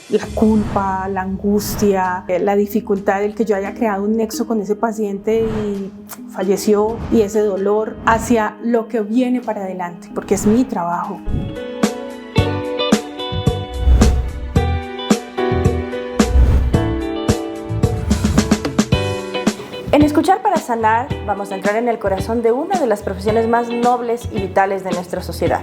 la culpa, la angustia, la dificultad del que yo haya creado un nexo con ese paciente y falleció, y ese dolor, hacia lo que viene para adelante, porque es mi trabajo. En Escuchar para Sanar vamos a entrar en el corazón de una de las profesiones más nobles y vitales de nuestra sociedad,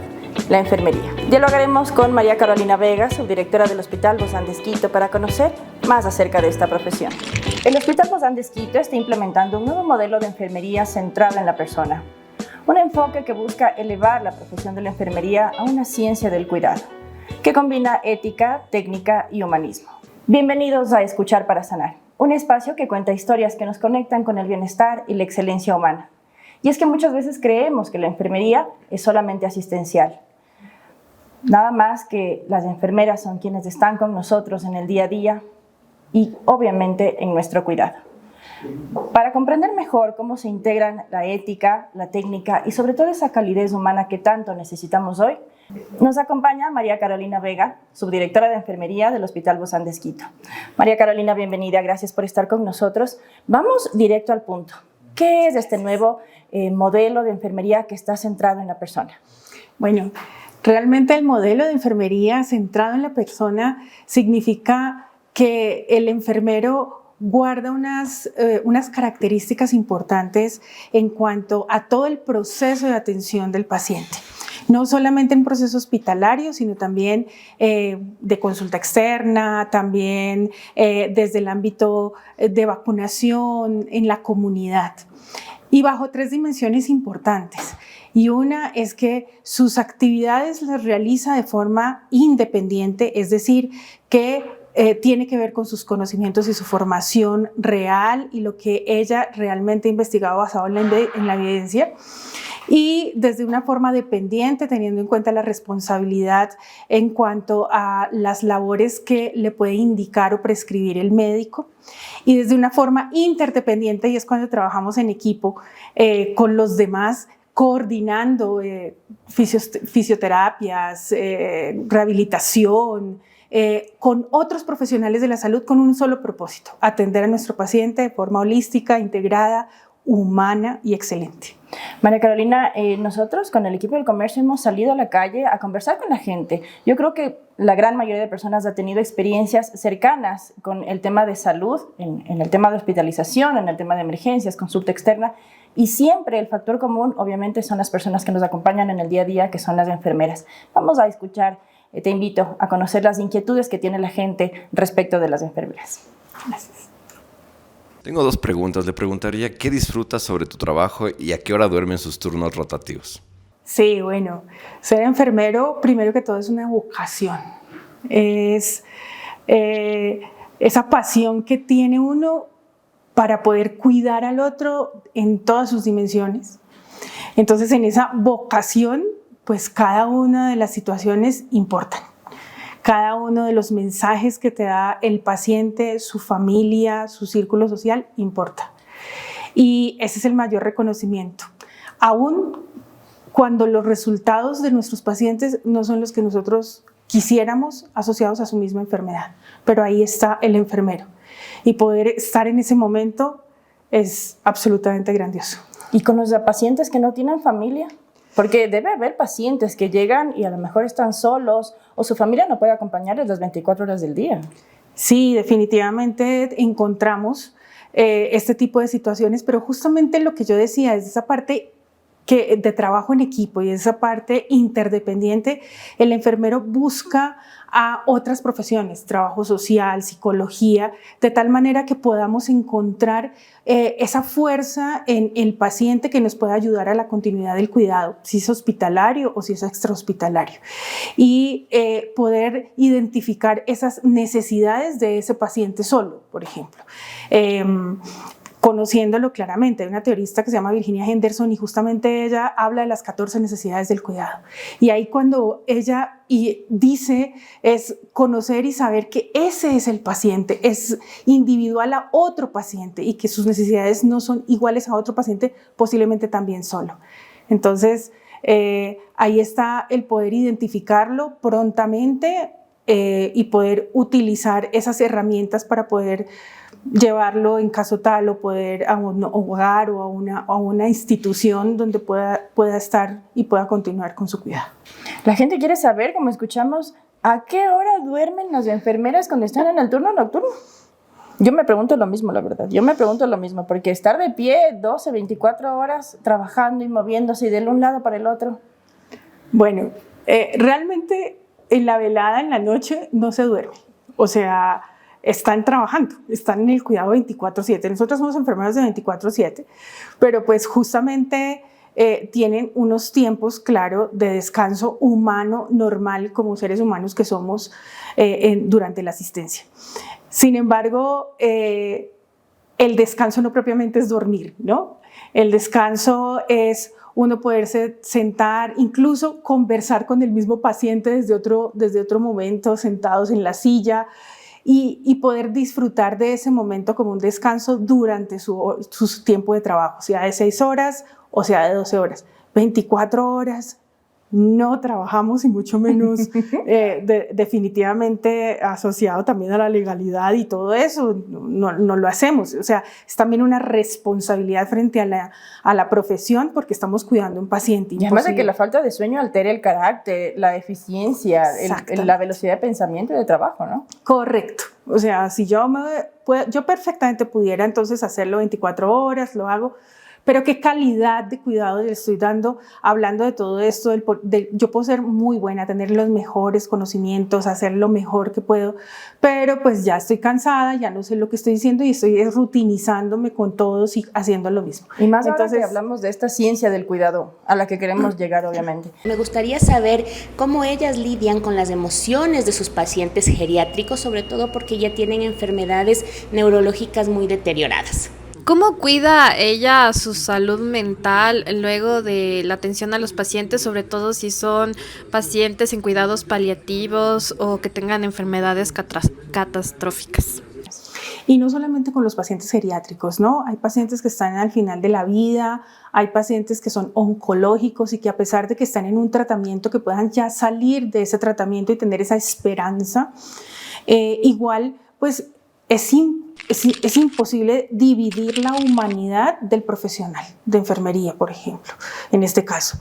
la enfermería. Dialogaremos con María Carolina Vega, subdirectora del Hospital Bozán de Esquito, para conocer más acerca de esta profesión. El Hospital Bozán de Esquito está implementando un nuevo modelo de enfermería centrado en la persona, un enfoque que busca elevar la profesión de la enfermería a una ciencia del cuidado, que combina ética, técnica y humanismo. Bienvenidos a Escuchar para Sanar, un espacio que cuenta historias que nos conectan con el bienestar y la excelencia humana. Y es que muchas veces creemos que la enfermería es solamente asistencial. Nada más que las enfermeras son quienes están con nosotros en el día a día y obviamente en nuestro cuidado. Para comprender mejor cómo se integran la ética, la técnica y sobre todo esa calidez humana que tanto necesitamos hoy, nos acompaña María Carolina Vega, subdirectora de enfermería del Hospital Bozán de Esquito. María Carolina, bienvenida, gracias por estar con nosotros. Vamos directo al punto. ¿Qué es este nuevo modelo de enfermería que está centrado en la persona? Bueno, realmente el modelo de enfermería centrado en la persona significa que el enfermero guarda unas características importantes en cuanto a todo el proceso de atención del paciente. No solamente en proceso hospitalario, sino también de consulta externa, también desde el ámbito de vacunación en la comunidad. Y bajo 3 dimensiones importantes. Y una es que sus actividades las realiza de forma independiente, es decir, que tiene que ver con sus conocimientos y su formación real y lo que ella realmente ha investigado basado en la evidencia. Y desde una forma dependiente, teniendo en cuenta la responsabilidad en cuanto a las labores que le puede indicar o prescribir el médico, y desde una forma interdependiente, y es cuando trabajamos en equipo con los demás, coordinando fisioterapias, rehabilitación, con otros profesionales de la salud con un solo propósito: atender a nuestro paciente de forma holística, integrada, humana y excelente. María Carolina, nosotros con el equipo del comercio hemos salido a la calle a conversar con la gente. Yo creo que la gran mayoría de personas ha tenido experiencias cercanas con el tema de salud, en el tema de hospitalización, en el tema de emergencias, consulta externa, y siempre el factor común obviamente son las personas que nos acompañan en el día a día, que son las enfermeras. Vamos a escuchar, te invito a conocer las inquietudes que tiene la gente respecto de las enfermeras. Gracias. Tengo 2 preguntas. Le preguntaría qué disfrutas sobre tu trabajo y a qué hora duermen sus turnos rotativos. Sí, bueno, ser enfermero, primero que todo, es una vocación. Es esa pasión que tiene uno para poder cuidar al otro en todas sus dimensiones. Entonces, en esa vocación, pues cada una de las situaciones importan. Cada uno de los mensajes que te da el paciente, su familia, su círculo social, importa. Y ese es el mayor reconocimiento. Aún cuando los resultados de nuestros pacientes no son los que nosotros quisiéramos asociados a su misma enfermedad. Pero ahí está el enfermero. Y poder estar en ese momento es absolutamente grandioso. ¿Y con los pacientes que no tienen familia? Porque debe haber pacientes que llegan y a lo mejor están solos o su familia no puede acompañarles las 24 horas del día. Sí, definitivamente encontramos este tipo de situaciones, pero justamente lo que yo decía es esa parte de trabajo en equipo y esa parte interdependiente. El enfermero busca a otras profesiones, trabajo social, psicología, de tal manera que podamos encontrar esa fuerza en el paciente que nos pueda ayudar a la continuidad del cuidado, si es hospitalario o si es extrahospitalario, y poder identificar esas necesidades de ese paciente solo, por ejemplo. Conociéndolo claramente. Hay una teorista que se llama Virginia Henderson y justamente ella habla de las 14 necesidades del cuidado. Y ahí cuando ella dice es conocer y saber que ese es el paciente, es individual a otro paciente y que sus necesidades no son iguales a otro paciente, posiblemente también solo. Entonces, ahí está el poder identificarlo prontamente y poder utilizar esas herramientas para poder llevarlo en caso tal o poder a un hogar o a una institución donde pueda estar y pueda continuar con su cuidado. La gente quiere saber, como escuchamos, ¿a qué hora duermen las enfermeras cuando están en el turno nocturno? Yo me pregunto lo mismo, la verdad. Yo me pregunto lo mismo, porque estar de pie 12, 24 horas trabajando y moviéndose y de un lado para el otro. Bueno, realmente en la velada, en la noche, no se duerme. O sea, están trabajando, están en el cuidado 24/7. Nosotros somos enfermeros de 24/7, pero pues justamente tienen unos tiempos, claro, de descanso humano normal como seres humanos que somos durante la asistencia. Sin embargo, el descanso no propiamente es dormir, ¿no? El descanso es uno poderse sentar, incluso conversar con el mismo paciente desde otro momento, sentados en la silla, y poder disfrutar de ese momento como un descanso durante su tiempo de trabajo, sea de 6 horas o sea de 12 horas. 24 horas no trabajamos y mucho menos definitivamente asociado también a la legalidad y todo eso, no lo hacemos. O sea, es también una responsabilidad frente a la profesión porque estamos cuidando a un paciente. Y además de que la falta de sueño altera el carácter, la eficiencia, la velocidad de pensamiento y de trabajo, ¿no? Correcto. O sea, si yo perfectamente pudiera entonces hacerlo 24 horas, lo hago. Pero qué calidad de cuidado le estoy dando, hablando de todo esto, yo puedo ser muy buena, tener los mejores conocimientos, hacer lo mejor que puedo, pero pues ya estoy cansada, ya no sé lo que estoy diciendo y estoy rutinizándome con todos y haciendo lo mismo. Y más ahora que hablamos de esta ciencia del cuidado, a la que queremos llegar obviamente. Me gustaría saber cómo ellas lidian con las emociones de sus pacientes geriátricos, sobre todo porque ya tienen enfermedades neurológicas muy deterioradas. ¿Cómo cuida ella su salud mental luego de la atención a los pacientes, sobre todo si son pacientes en cuidados paliativos o que tengan enfermedades catastróficas? Y no solamente con los pacientes geriátricos, ¿no? Hay pacientes que están al final de la vida, hay pacientes que son oncológicos y que a pesar de que están en un tratamiento, que puedan ya salir de ese tratamiento y tener esa esperanza, igual pues es imposible dividir la humanidad del profesional de enfermería, por ejemplo, en este caso.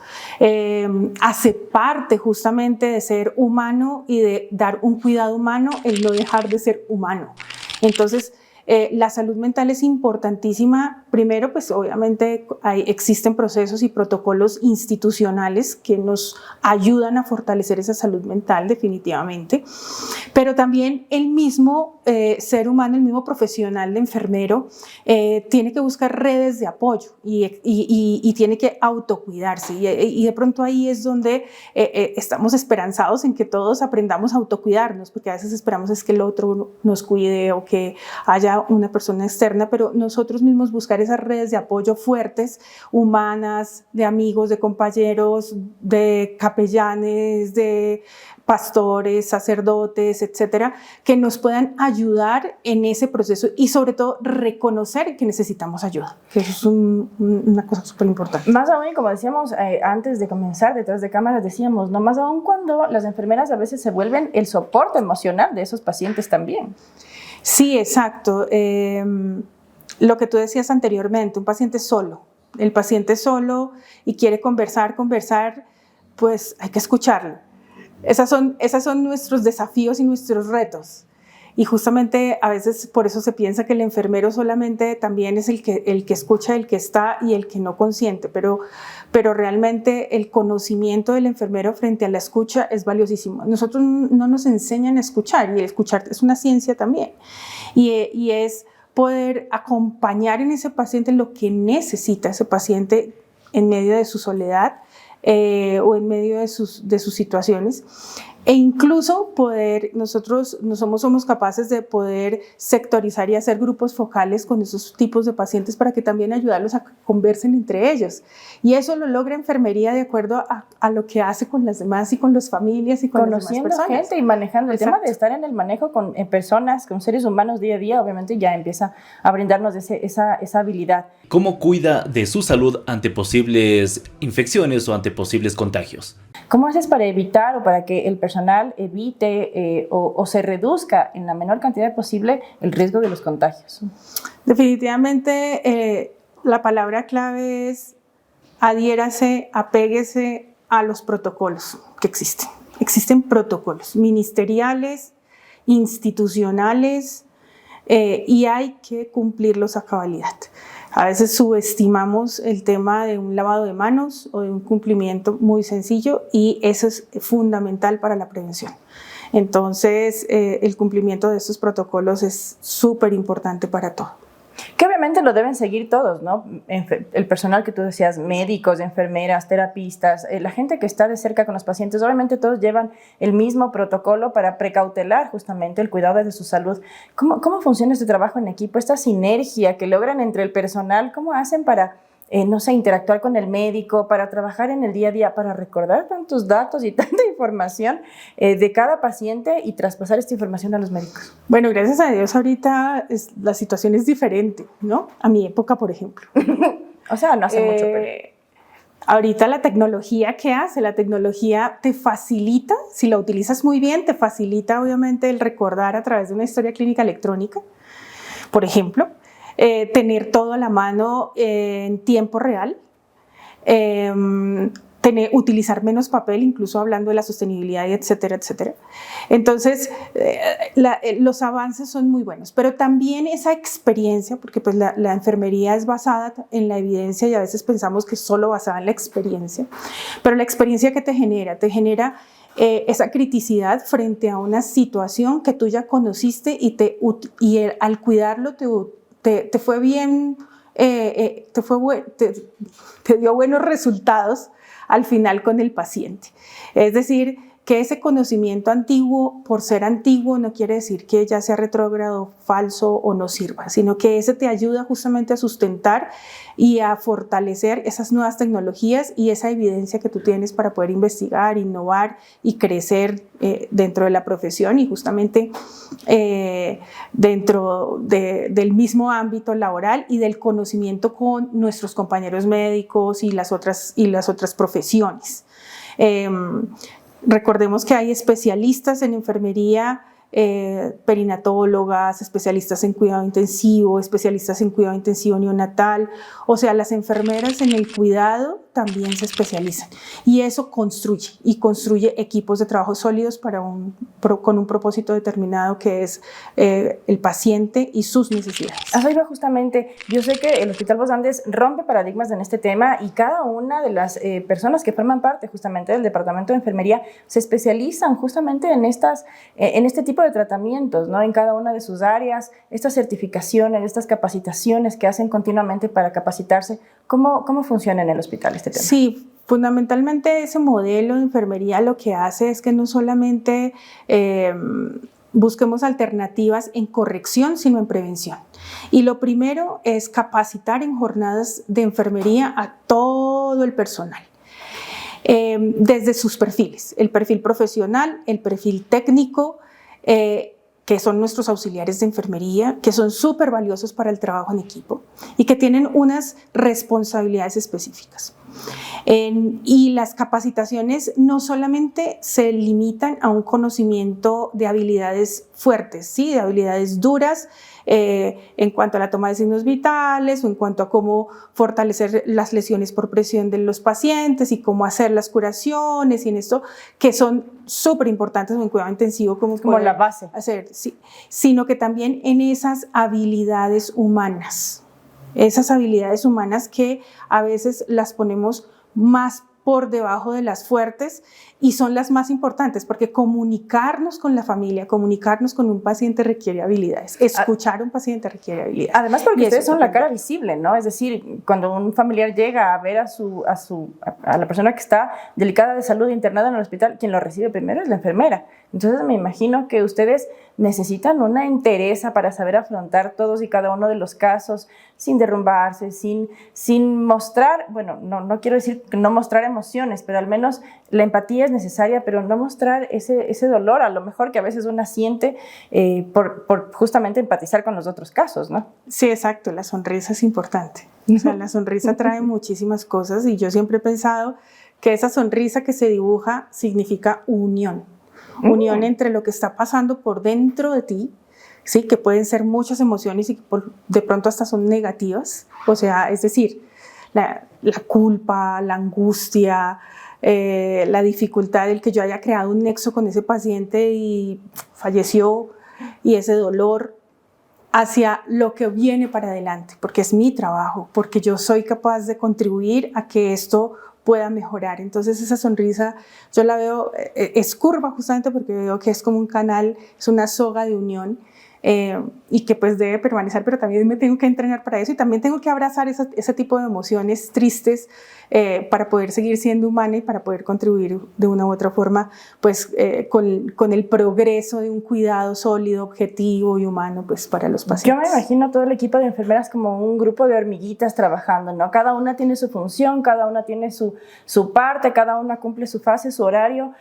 Hace parte justamente de ser humano y de dar un cuidado humano el no dejar de ser humano. Entonces, la salud mental es importantísima. Primero, pues obviamente existen procesos y protocolos institucionales que nos ayudan a fortalecer esa salud mental definitivamente, pero también el mismo ser humano, el mismo profesional de enfermero tiene que buscar redes de apoyo y tiene que autocuidarse y de pronto ahí es donde estamos esperanzados en que todos aprendamos a autocuidarnos, porque a veces esperamos es que el otro nos cuide o que haya una persona externa, pero nosotros mismos buscar esas redes de apoyo fuertes, humanas, de amigos, de compañeros, de capellanes, de pastores, sacerdotes, etcétera, que nos puedan ayudar en ese proceso y sobre todo reconocer que necesitamos ayuda, que eso es una cosa súper importante. Más aún, como decíamos antes de comenzar, detrás de cámaras decíamos, no más aún cuando las enfermeras a veces se vuelven el soporte emocional de esos pacientes también. Sí, exacto. Lo que tú decías anteriormente, un paciente solo, el paciente solo y quiere conversar, pues hay que escucharlo. Esas son nuestros desafíos y nuestros retos. Y justamente a veces por eso se piensa que el enfermero solamente también es el que escucha, el que está y el que no consiente, pero realmente el conocimiento del enfermero frente a la escucha es valiosísimo. Nosotros no nos enseñan a escuchar y el escuchar es una ciencia también y es poder acompañar en ese paciente lo que necesita ese paciente en medio de su soledad o en medio de sus situaciones. E incluso nosotros somos capaces de poder sectorizar y hacer grupos focales con esos tipos de pacientes para que también ayudarlos a conversen entre ellos. Y eso lo logra enfermería de acuerdo a lo que hace con las demás y con las familias y con las demás personas. Gente y manejando. El Exacto. tema de estar en el manejo con personas, con seres humanos día a día, obviamente ya empieza a brindarnos esa habilidad. ¿Cómo cuida de su salud ante posibles infecciones o ante posibles contagios? ¿Cómo haces para evitar o para que el personal personal evite o se reduzca en la menor cantidad posible el riesgo de los contagios? Definitivamente la palabra clave es adhiérase, apéguese a los protocolos que existen. Existen protocolos ministeriales, institucionales, y hay que cumplirlos a cabalidad. A veces subestimamos el tema de un lavado de manos o de un cumplimiento muy sencillo, y eso es fundamental para la prevención. Entonces, el cumplimiento de estos protocolos es súper importante para todo. Que obviamente lo deben seguir todos, ¿no? El personal que tú decías, médicos, enfermeras, terapistas, la gente que está de cerca con los pacientes, obviamente todos llevan el mismo protocolo para precautelar justamente el cuidado de su salud. ¿Cómo funciona este trabajo en equipo, esta sinergia que logran entre el personal? ¿Cómo hacen para, no sé, interactuar con el médico, para trabajar en el día a día, para recordar tantos datos y tanta información de cada paciente y traspasar esta información a los médicos? Bueno, gracias a Dios ahorita la situación es diferente, ¿no? A mi época, por ejemplo. O sea, no hace mucho, pero... Ahorita la tecnología, ¿qué hace? La tecnología te facilita, si la utilizas muy bien, te facilita obviamente el recordar a través de una historia clínica electrónica, por ejemplo. Tener todo a la mano en tiempo real, utilizar menos papel, incluso hablando de la sostenibilidad, y etcétera, etcétera. Entonces, los avances son muy buenos, pero también esa experiencia, porque pues la enfermería es basada en la evidencia y a veces pensamos que es solo basada en la experiencia, pero la experiencia que te genera esa criticidad frente a una situación que tú ya conociste y al cuidarlo te fue bien, te dio buenos resultados al final con el paciente. Es decir, que ese conocimiento antiguo, por ser antiguo, no quiere decir que ya sea retrógrado, falso o no sirva, sino que ese te ayuda justamente a sustentar y a fortalecer esas nuevas tecnologías y esa evidencia que tú tienes para poder investigar, innovar y crecer dentro de la profesión y justamente dentro del mismo ámbito laboral y del conocimiento con nuestros compañeros médicos y las otras profesiones. Recordemos que hay especialistas en enfermería, perinatólogas, especialistas en cuidado intensivo, especialistas en cuidado intensivo neonatal, o sea, las enfermeras en el cuidado también se especializan y eso construye equipos de trabajo sólidos con un propósito determinado que es el paciente y sus necesidades. Ahí va justamente, yo sé que el Hospital Vos Andes rompe paradigmas en este tema y cada una de las personas que forman parte justamente del Departamento de Enfermería se especializan justamente en este tipo de tratamientos, ¿no? En cada una de sus áreas, estas certificaciones, estas capacitaciones que hacen continuamente para capacitarse. ¿Cómo funciona en el hospital este tema? Sí, fundamentalmente ese modelo de enfermería lo que hace es que no solamente busquemos alternativas en corrección, sino en prevención. Y lo primero es capacitar en jornadas de enfermería a todo el personal. Desde sus perfiles, el perfil profesional, el perfil técnico, que son nuestros auxiliares de enfermería, que son súper valiosos para el trabajo en equipo y que tienen unas responsabilidades específicas. Y las capacitaciones no solamente se limitan a un conocimiento de habilidades fuertes, ¿sí? De habilidades duras, en cuanto a la toma de signos vitales o en cuanto a cómo fortalecer las lesiones por presión de los pacientes y cómo hacer las curaciones y en esto que son súper importantes en cuidado intensivo como la base hacer, sí, sino que también en esas habilidades humanas que a veces las ponemos más por debajo de las fuertes y son las más importantes porque comunicarnos con la familia, comunicarnos con un paciente requiere habilidades, escuchar a un paciente requiere habilidades. Además porque ustedes son la cara visible, ¿no? Es decir, cuando un familiar llega a ver a la persona que está delicada de salud internada en el hospital, quien lo recibe primero es la enfermera. Entonces me imagino que ustedes necesitan una entereza para saber afrontar todos y cada uno de los casos sin derrumbarse, sin mostrar, bueno, no quiero decir que no mostrar emociones, pero al menos la empatía es necesaria, pero no mostrar ese dolor, a lo mejor que a veces uno siente por justamente empatizar con los otros casos, ¿no? Sí, exacto, la sonrisa es importante. O sea, la sonrisa trae muchísimas cosas y yo siempre he pensado que esa sonrisa que se dibuja significa unión. Unión entre lo que está pasando por dentro de ti, ¿sí? Que pueden ser muchas emociones y que de pronto hasta son negativas. O sea, es decir, la culpa, la angustia, la dificultad del que yo haya creado un nexo con ese paciente y falleció, y ese dolor, hacia lo que viene para adelante, porque es mi trabajo, porque yo soy capaz de contribuir a que esto pueda mejorar. Entonces esa sonrisa yo la veo, es curva justamente porque veo que es como un canal, es una soga de unión, y que pues debe permanecer, pero también me tengo que entrenar para eso y también tengo que abrazar ese tipo de emociones tristes para poder seguir siendo humana y para poder contribuir de una u otra forma pues con el progreso de un cuidado sólido, objetivo y humano pues para los pacientes. Yo me imagino todo el equipo de enfermeras como un grupo de hormiguitas trabajando, ¿no? Cada una tiene su función, cada una tiene su parte, cada una cumple su fase, su horario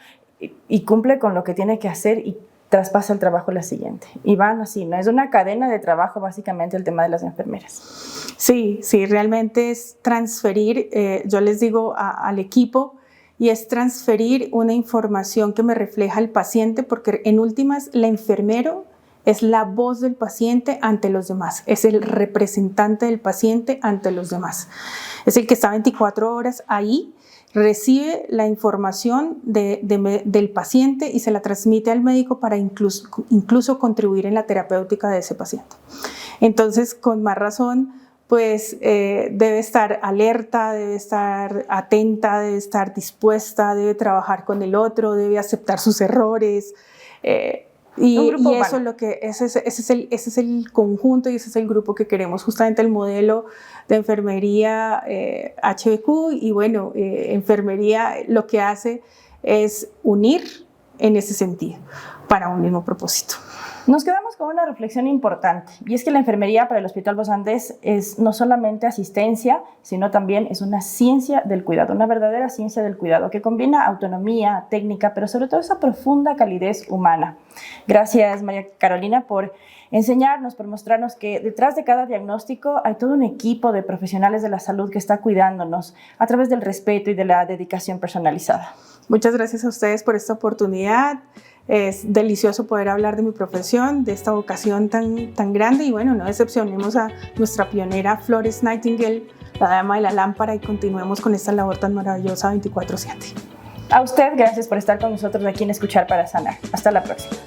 y cumple con lo que tiene que hacer y traspasa el trabajo a la siguiente. Y van así, ¿no? Es una cadena de trabajo básicamente el tema de las enfermeras. Sí, realmente es transferir, yo les digo al equipo, y es transferir una información que me refleja el paciente, porque en últimas el enfermero es la voz del paciente ante los demás, es el representante del paciente ante los demás, es el que está 24 horas ahí, recibe la información del paciente y se la transmite al médico para incluso contribuir en la terapéutica de ese paciente. Entonces, con más razón, pues debe estar alerta, debe estar atenta, debe estar dispuesta, debe trabajar con el otro, debe aceptar sus errores. Y eso es lo que, ese es el conjunto y ese es el grupo que queremos, justamente el modelo de enfermería HBQ. Y bueno, enfermería lo que hace es unir en ese sentido para un mismo propósito. Nos quedamos con una reflexión importante, y es que la enfermería para el Hospital Vos Andés es no solamente asistencia, sino también es una ciencia del cuidado, una verdadera ciencia del cuidado que combina autonomía, técnica, pero sobre todo esa profunda calidez humana. Gracias, María Carolina, por enseñarnos, por mostrarnos que detrás de cada diagnóstico hay todo un equipo de profesionales de la salud que está cuidándonos a través del respeto y de la dedicación personalizada. Muchas gracias a ustedes por esta oportunidad. Es delicioso poder hablar de mi profesión, de esta vocación tan grande, y bueno, no decepcionemos a nuestra pionera Florence Nightingale, la dama de la lámpara, y continuemos con esta labor tan maravillosa 24/7. A usted, gracias por estar con nosotros aquí en Escuchar para Sanar. Hasta la próxima.